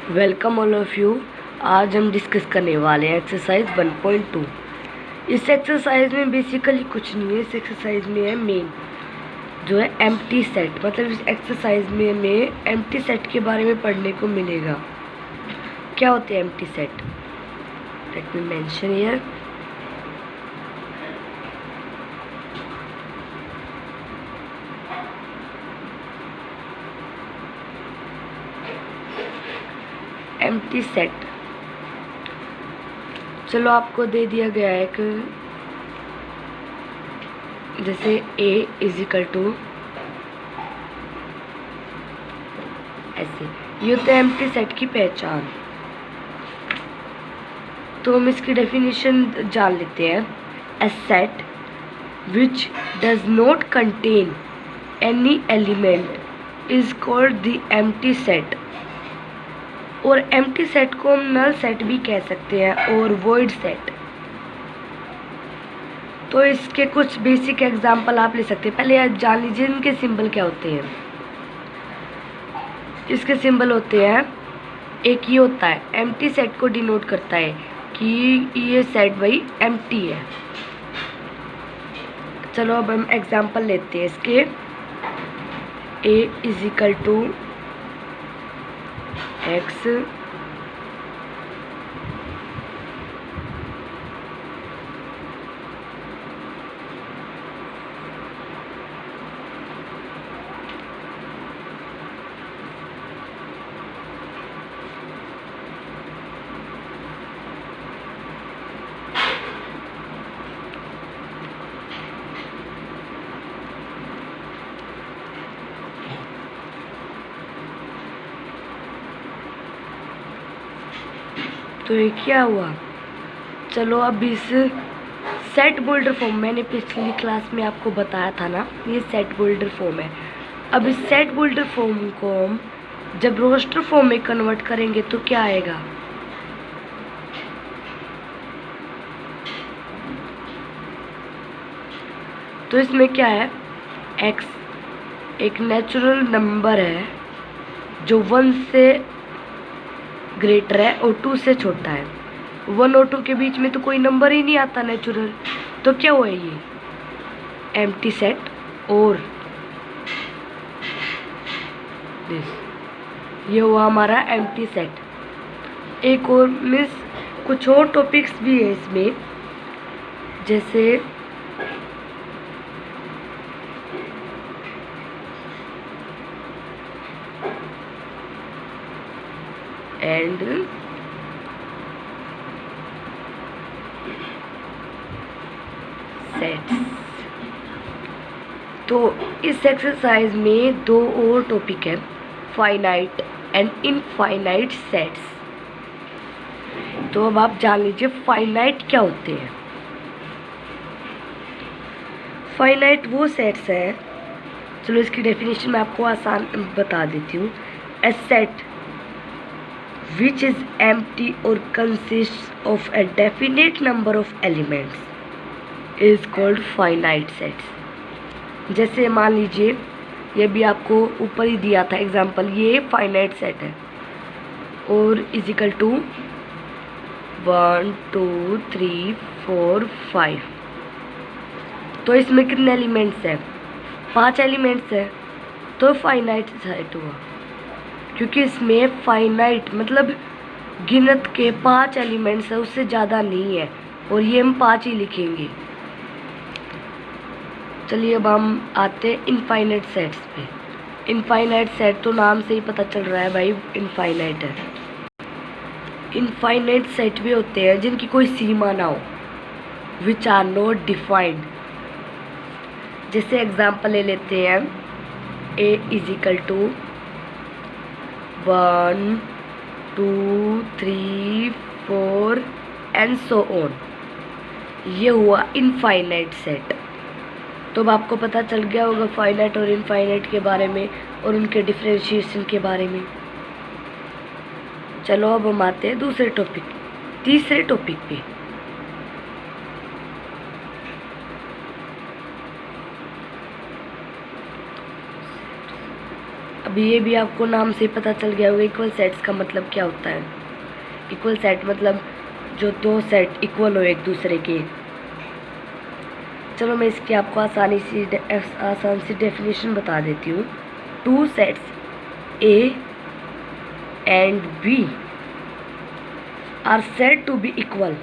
Welcome all of you. आज हम discuss करने वाले हैं एक्सरसाइज 1.2। इस एक्सरसाइज में बेसिकली कुछ नहीं है। इस एक्सरसाइज में है मेन जो है एम्प्टी सेट। मतलब इस एक्सरसाइज में हमें एम्प्टी सेट के बारे में पढ़ने को मिलेगा। क्या होते हैं empty set? Let me mention here. Empty set, चलो आपको दे दिया गया है कि जैसे a इज इक्वल टू ऐसे, ये होता है एम्प्टी सेट की पहचान। तो हम इसकी डेफिनेशन जान लेते हैं। A set which does not contain any element is called the empty set. और एम्प्टी सेट को हम नल सेट भी कह सकते हैं और वॉइड सेट। तो इसके कुछ बेसिक एग्जांपल आप ले सकते हैं। पहले जान लीजिए इनके सिंबल क्या होते हैं। इसके सिंबल होते हैं, एक ये होता है एम्प्टी सेट को डिनोट करता है कि ये सेट भाई एम्प्टी है। चलो अब हम एग्जांपल लेते हैं इसके। a is equal to x तो ये क्या हुआ। चलो अब इस सेट बोल्डर फॉर्म, मैंने पिछली क्लास में आपको बताया था ना, ये सेट बोल्डर फॉर्म है। अब इस सेट बोल्डर फॉर्म को हम जब रोस्टर फॉर्म में कन्वर्ट करेंगे तो क्या आएगा। तो इसमें क्या है, x एक नेचुरल नंबर है जो 1 से ग्रेटर है और 2 से छोटा है। 1 और 2 के बीच में तो कोई नंबर ही नहीं आता नेचुरल। तो क्या हुआ ये एम्प्टी सेट। और ये हुआ हमारा एम्प्टी सेट। एक और मीन्स कुछ और टॉपिक्स भी है इसमें, जैसे एंड सेट्स। तो इस एक्सरसाइज में दो और टॉपिक है, फाइनाइट एंड इनफाइनाइट सेट्स। तो अब आप जान लीजिए फाइनाइट क्या होते हैं। फाइनाइट वो सेट्स हैं, चलो इसकी डेफिनेशन मैं आपको आसान बता देती हूँ। ए set which is empty or consists of a definite number of elements is called finite sets। जैसे मान लीजिए ये भी आपको ऊपर ही दिया था एग्जांपल, ये फाइनाइट सेट है और इज इक्वल टू 1 2 3 4 5। तो इसमें कितने एलिमेंट्स हैं, 5 एलिमेंट्स हैं। तो फाइनाइट सेट हुआ क्योंकि इसमें फाइनाइट मतलब गिनत के 5 एलिमेंट्स है, उससे ज़्यादा नहीं है। और ये हम 5 ही लिखेंगे। चलिए अब हम आते हैं इनफाइनाइट सेट्स पे। इनफाइनाइट सेट तो नाम से ही पता चल रहा है भाई इनफाइनाइट है। इनफाइनाइट सेट भी होते हैं जिनकी कोई सीमा ना हो, विच आर नॉट डिफाइंड। जैसे एग्जांपल ले लेते हैं, a is equal to 1 2 3 4 and so on. ये हुआ इनफाइनाइट सेट। तो अब आपको पता चल गया होगा फाइनाइट और इनफाइनाइट के बारे में और उनके डिफरेंशिएशन के बारे में। चलो अब हम आते हैं दूसरे टॉपिक, तीसरे टॉपिक पे। अब अभी ये भी आपको नाम से पता चल गया होगा इक्वल सेट्स का मतलब क्या होता है। इक्वल सेट मतलब जो दो सेट इक्वल हो एक दूसरे के। चलो मैं इसकी आपको आसान सी डेफिनेशन बता देती हूँ। Two sets A and B are said to be equal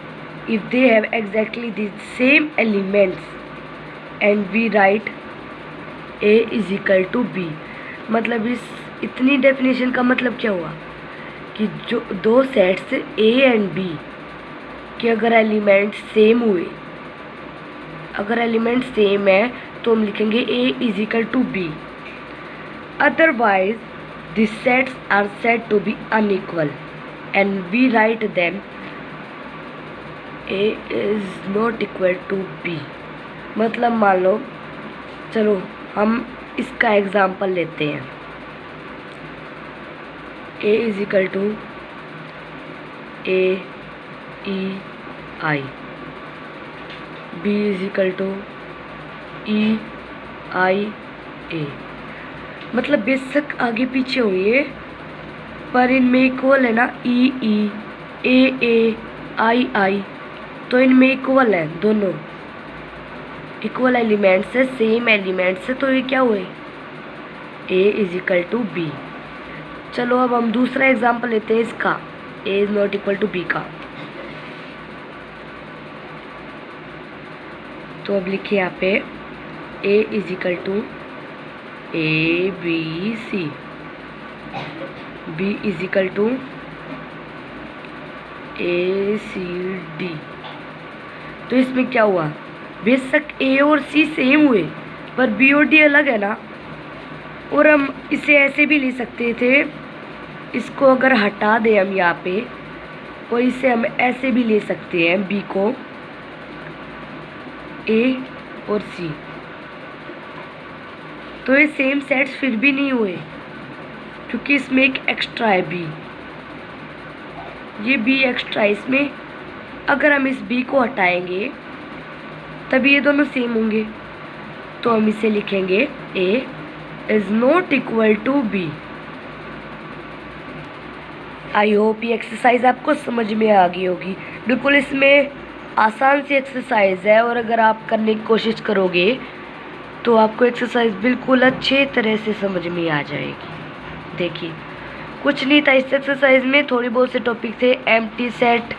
if they have exactly the same elements and we write A is equal to B। मतलब इस इतनी डेफिनेशन का मतलब क्या हुआ कि जो दो सेट्स A एंड B के अगर एलिमेंट सेम हुए, अगर एलिमेंट सेम है तो हम लिखेंगे A is equal to B। Otherwise the sets are said to be unequal and we write them A is not equal to B। मतलब मान लो, चलो हम इसका एग्जाम्पल लेते हैं। A is equal to A E I, B is equal to E I A। मतलब बेशक आगे पीछे हुई पर इनमें इक्वल है ना, ई ई ए ए आई आई, तो इनमें इक्वल है, दोनों इक्वल एलिमेंट्स है, सेम एलिमेंट्स है, तो ये क्या हुए A is equal to B. चलो अब हम दूसरा एग्जांपल लेते हैं इसका, A is not equal to B का। तो अब लिखिए यहाँ पे A is equal to A B C, B is equal to A C D. तो इसमें क्या हुआ, बेशक A और C सेम हुए पर B और D अलग है ना। और हम इसे ऐसे भी ले सकते थे, इसको अगर हटा दें हम यहाँ पे, और इसे हम ऐसे भी ले सकते हैं B को A और C, तो ये सेम सेट्स फिर भी नहीं हुए क्योंकि इसमें एक एक्स्ट्रा है बी, ये बी एक्स्ट्रा है इसमें। अगर हम इस बी को हटाएंगे तभी ये दोनों सेम होंगे, तो हम इसे लिखेंगे A is not equal to B. I hope ये एक्सरसाइज आपको समझ में आ गई होगी। बिल्कुल इसमें आसान सी एक्सरसाइज है और अगर आप करने की कोशिश करोगे तो आपको एक्सरसाइज बिल्कुल अच्छे तरह से समझ में आ जाएगी। देखिए कुछ नहीं था इस एक्सरसाइज में, थोड़ी बहुत से टॉपिक थे, empty set,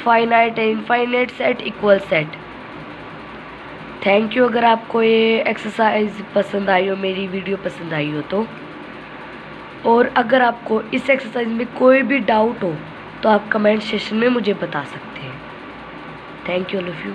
finite and infinite set, equal set. Thank you. अगर आपको ये एक्सरसाइज पसंद आई हो, मेरी वीडियो पसंद आई हो तो, और अगर आपको इस एक्सरसाइज में कोई भी डाउट हो तो आप कमेंट सेक्शन में मुझे बता सकते हैं। Thank you all of you.